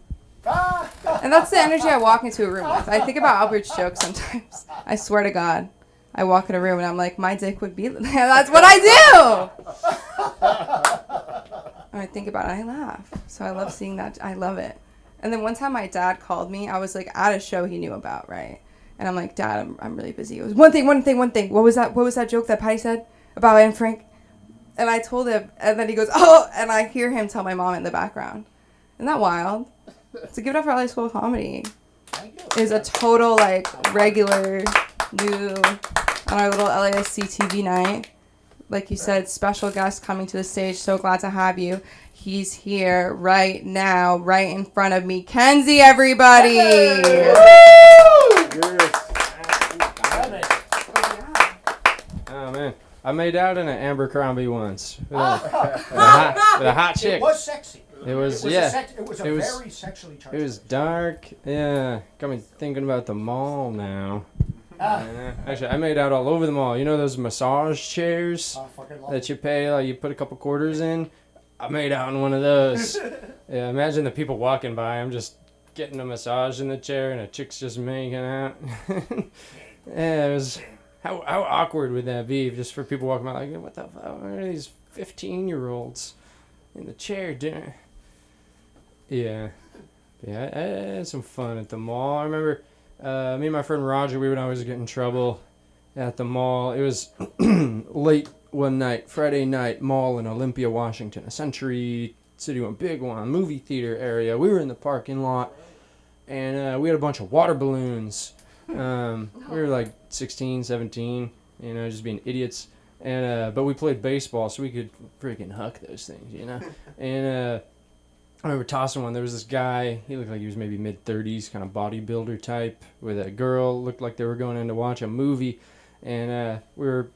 And that's the energy I walk into a room with. I think about Albert's jokes sometimes. I swear to God. I walk in a room and I'm like, my dick would be... That's what I do! And I think about it and I laugh. So I love seeing that. I love it. And then one time my dad called me. I was like at a show he knew about, right? And I'm like, Dad, I'm really busy. It was one thing. What was that joke that Patty said about Anne Frank? And I told him, and then he goes, oh! And I hear him tell my mom in the background. Isn't that wild? So give it up for LA School of Comedy. It was a total, like, regular, new, on our little LASC TV night. like you said, special guest coming to the stage. So glad to have you. He's here right now, right in front of me. Kenzie, everybody! Oh man, I made out in an Abercrombie once with a hot chick. It was sexy. It was It yeah. was a It was- very sexually charged. It was dark. Yeah, got me thinking about the mall now. Actually, I made out all over the mall. You know those massage chairs I fucking love that you pay, like you put a couple quarters in? I made out in one of those. Yeah, imagine the people walking by. I'm just getting a massage in the chair and a chick's just making out. Yeah, it was... How awkward would that be just for people walking by like, what the fuck are these 15-year-olds in the chair doing? Yeah. Yeah, I had some fun at the mall. I remember me and my friend Roger, we would always get in trouble at the mall. It was late one night, Friday night, mall in Olympia, Washington, a Century City one, big one, movie theater area. We were in the parking lot, and we had a bunch of water balloons. We were like 16, 17, you know, just being idiots. And but we played baseball, so we could freaking huck those things, you know. And I remember tossing one. There was this guy. He looked like he was maybe mid-30s, kind of bodybuilder type, with a girl. Looked like they were going in to watch a movie. And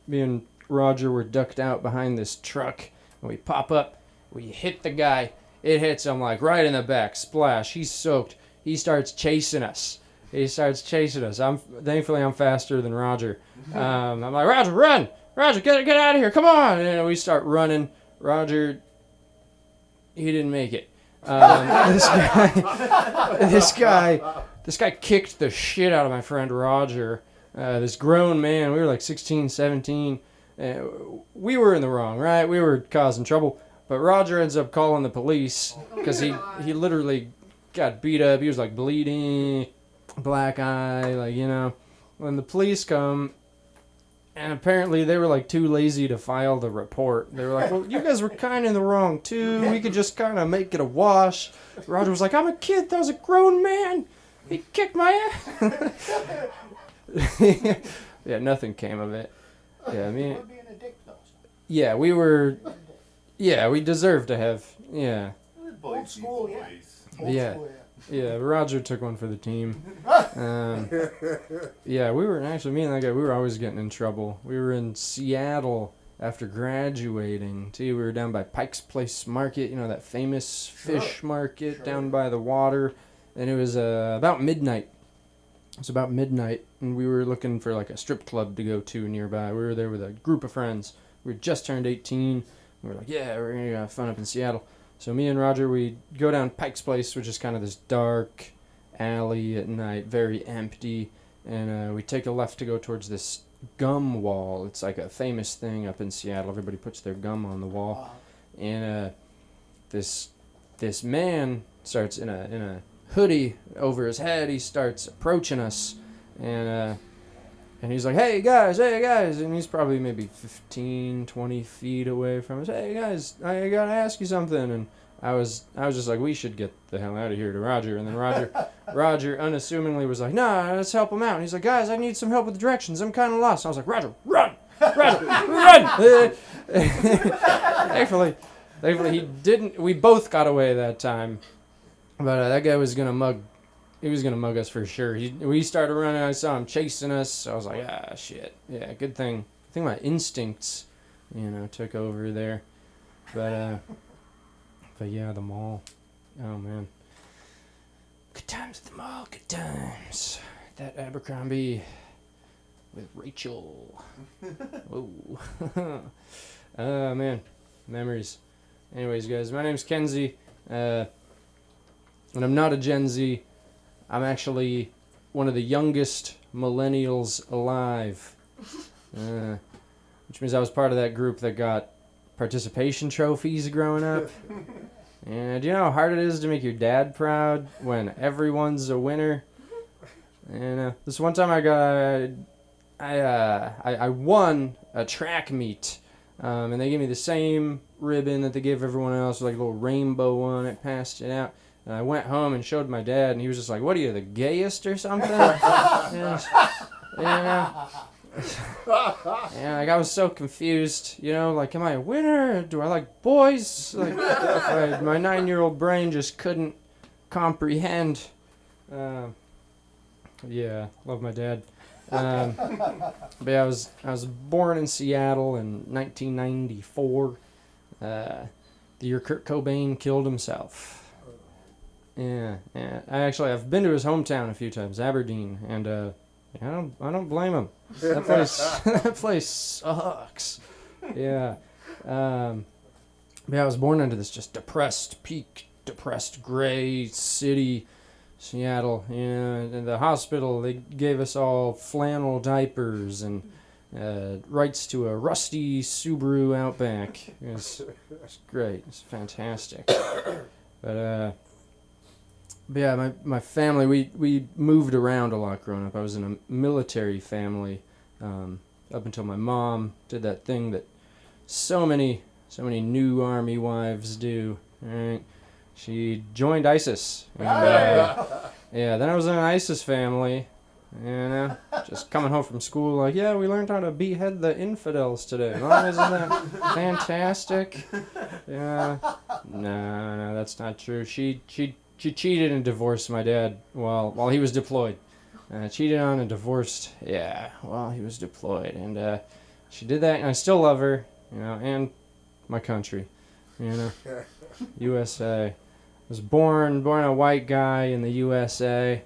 me and Roger were ducked out behind this truck. And we pop up. We hit the guy. It hits him like right in the back. Splash. He's soaked. He starts chasing us. Thankfully, I'm faster than Roger. I'm like, Roger, run! Roger, get out of here! Come on! And we start running. Roger, he didn't make it. This guy kicked the shit out of my friend Roger. This grown man. We were like 16, 17. We were in the wrong, right? We were causing trouble. But Roger ends up calling the police because he literally got beat up. He was like bleeding, black eye, like, you know. When the police come, and apparently they were like too lazy to file the report. They were like, well, you guys were kind of in the wrong too. We could just kind of make it a wash. Roger was like, I'm a kid. That was a grown man. He kicked my ass. Yeah, nothing came of it. Yeah, I mean, yeah, we were, yeah, we deserved to have, yeah. Old school, yeah. Yeah. Yeah, Roger took one for the team. Yeah, me and that guy, we were always getting in trouble. We were in Seattle after graduating. We were down by Pike's Place Market, you know, that famous fish market down by the water. And it was about midnight. It was about midnight, and we were looking for like a strip club to go to nearby. We were there with a group of friends. We had just turned 18. We were like, yeah, we're going to have fun up in Seattle. So me and Roger, we go down Pike's Place, which is kind of this dark alley at night, very empty. And we take a left to go towards this gum wall. It's like a famous thing up in Seattle. Everybody puts their gum on the wall. And this man starts in a hoodie over his head. He starts approaching us. And he's like, hey guys, and he's probably maybe 15, 20 feet away from us. Hey guys, I gotta ask you something. And I was just like, we should get the hell out of here to Roger. And then Roger unassumingly was like, nah, let's help him out. And he's like, guys, I need some help with the directions. I'm kind of lost. And I was like, Roger, run! Thankfully he didn't. We both got away that time. But that guy was gonna mug. He was gonna mug us for sure. We started running. I saw him chasing us. I was like, ah, shit. Yeah, good thing. I think my instincts, took over there. But yeah, the mall. Oh man, good times at the mall. Good times. That Abercrombie with Rachel. Oh, oh man, memories. Anyways, guys, my name's Kenzie, and I'm not a Gen Z. I'm actually one of the youngest millennials alive, which means I was part of that group that got participation trophies growing up. And do you know how hard it is to make your dad proud when everyone's a winner? And this one time I won a track meet, and they gave me the same ribbon that they gave everyone else, like a little rainbow one. It passed it out. And I went home and showed my dad, and he was just like, what are you, the gayest or something? And like I was so confused, you know, like am I a winner? Do I like boys? Like my 9-year-old brain just couldn't comprehend. Yeah, love my dad. But yeah, I was born in Seattle in 1994. The year Kurt Cobain killed himself. Yeah. I've been to his hometown a few times, Aberdeen, and I don't blame him. That place sucks. Yeah. Yeah, I was born into this just depressed, gray city, Seattle. Yeah, in the hospital, they gave us all flannel diapers and rights to a rusty Subaru Outback. It was great. It's fantastic. But yeah, my family, we moved around a lot growing up. I was in a military family up until my mom did that thing that so many new army wives do. Right? She joined ISIS. And, yeah, then I was in an ISIS family. And just coming home from school, like, yeah, we learned how to behead the infidels today. Mom, isn't that fantastic? Yeah. No, that's not true. She cheated and divorced my dad while he was deployed. Cheated on and divorced, yeah, while he was deployed. And she did that, and I still love her, you know, and my country, you know. USA. I was born a white guy in the USA.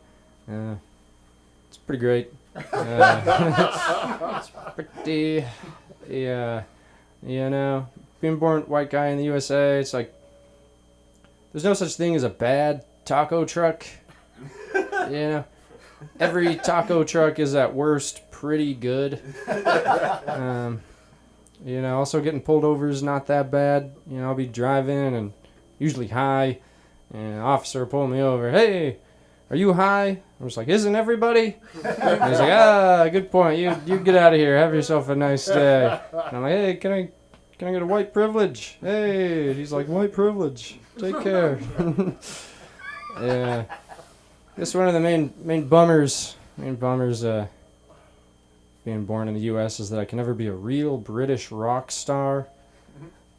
It's pretty great. It's pretty, yeah, you know, being born white guy in the USA, it's like, there's no such thing as a bad taco truck. You know, every taco truck is at worst pretty good. You know, also getting pulled over is not that bad. You know, I'll be driving and usually high, and an officer will pull me over. Hey, are you high? I'm just like, isn't everybody? And he's like, good point. You get out of here. Have yourself a nice day. And I'm like, hey, can I get a white privilege? Hey, he's like, white privilege. Take care. Yeah. I guess one of the main bummers being born in the U.S. is that I can never be a real British rock star.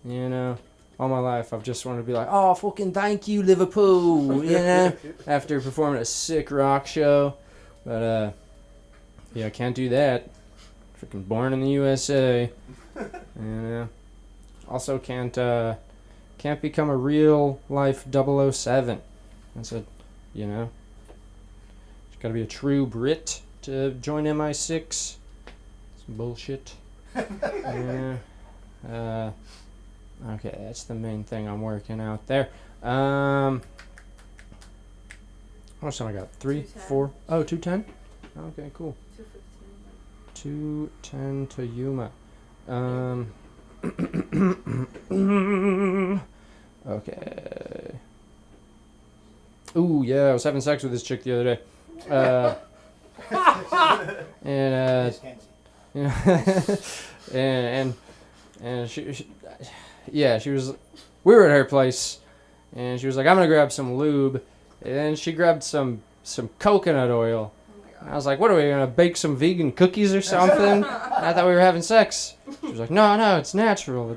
You know, all my life I've just wanted to be like, oh, fucking thank you, Liverpool, you know, after performing a sick rock show. But, yeah, I can't do that. Freaking born in the USA. You know. Also can't become a real life 007. I said, you know, it's got to be a true Brit to join MI6. Some bullshit. Yeah. Okay, that's the main thing I'm working out there. How much time I got? 3, 4? Oh, 210? Okay, cool. 210 to Yuma. Okay. Ooh, yeah, I was having sex with this chick the other day. And she was, we were at her place, and she was like, I'm gonna grab some lube, and then she grabbed some coconut oil. And I was like, what are we gonna bake some vegan cookies or something? I thought we were having sex. She was like, no, it's natural.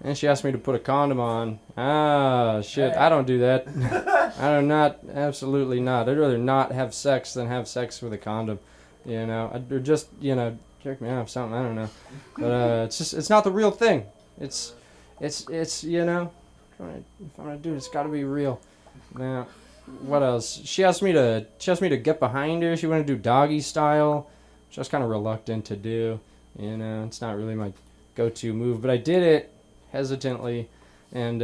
And she asked me to put a condom on. Ah, shit, I don't do that. I do not, absolutely not. I'd rather not have sex than have sex with a condom. You know, or just, you know, jerk me off, something, I don't know. But it's not the real thing. It's you know, if I'm gonna do it, it's gotta be real. Now, what else? She asked me to get behind her. She wanted to do doggy style, which I was kind of reluctant to do. You know, it's not really my go-to move, but I did it hesitantly, and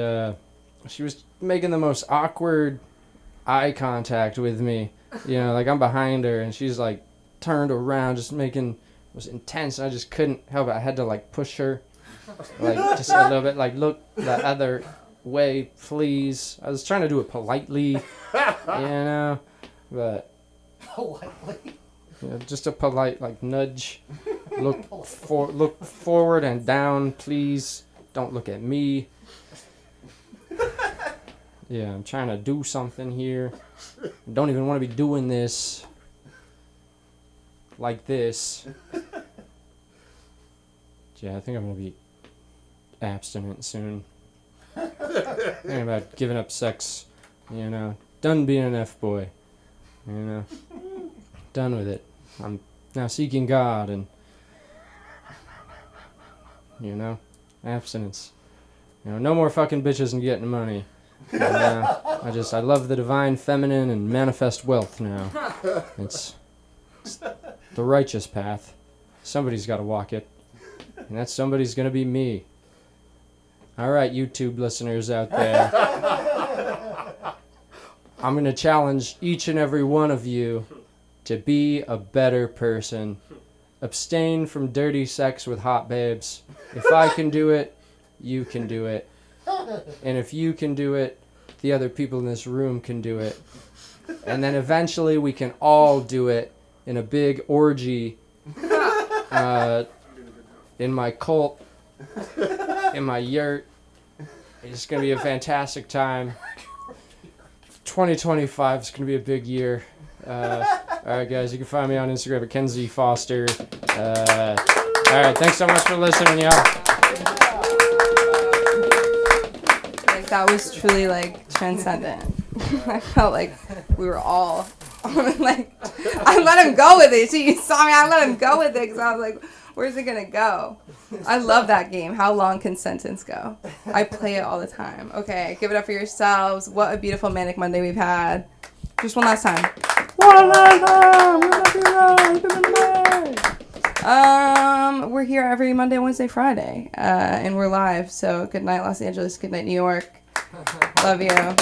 she was making the most awkward eye contact with me. You know, like I'm behind her, and she's like turned around, just making, it was intense. And I just couldn't help it. I had to like push her, like just a little bit, like look the other way, please. I was trying to do it politely, you know, but Politely. you know, just a polite like nudge. Look forward and down, please. Don't look at me. Yeah, I'm trying to do something here. Don't even want to be doing this. Like this. Yeah, I think I'm gonna be abstinent soon. Thinking about giving up sex, you know. Done being an F-boy, you know. Done with it. I'm now seeking God and, you know, abstinence. You know, no more fucking bitches and getting money. And, I love the divine feminine and manifest wealth now. It's the righteous path. Somebody's got to walk it. And that somebody's going to be me. All right, YouTube listeners out there. I'm going to challenge each and every one of you to be a better person. Abstain from dirty sex with hot babes. If I can do it, you can do it. And if you can do it, the other people in this room can do it. And then eventually we can all do it in a big orgy in my cult, in my yurt. It's going to be a fantastic time. 2025 is going to be a big year. All right, guys, you can find me on Instagram at Kenzie Foster. All right, thanks so much for listening, y'all. Like, that was truly, like, transcendent. I felt like we were all, like, I let him go with it. So you saw me, I let him go with it because I was like, where's it going to go? I love that game. How long can sentence go? I play it all the time. Okay, give it up for yourselves. What a beautiful Manic Monday we've had. Just one last time. One last time. We're here every Monday, Wednesday, Friday. And we're live. So good night, Los Angeles. Good night, New York. Love you.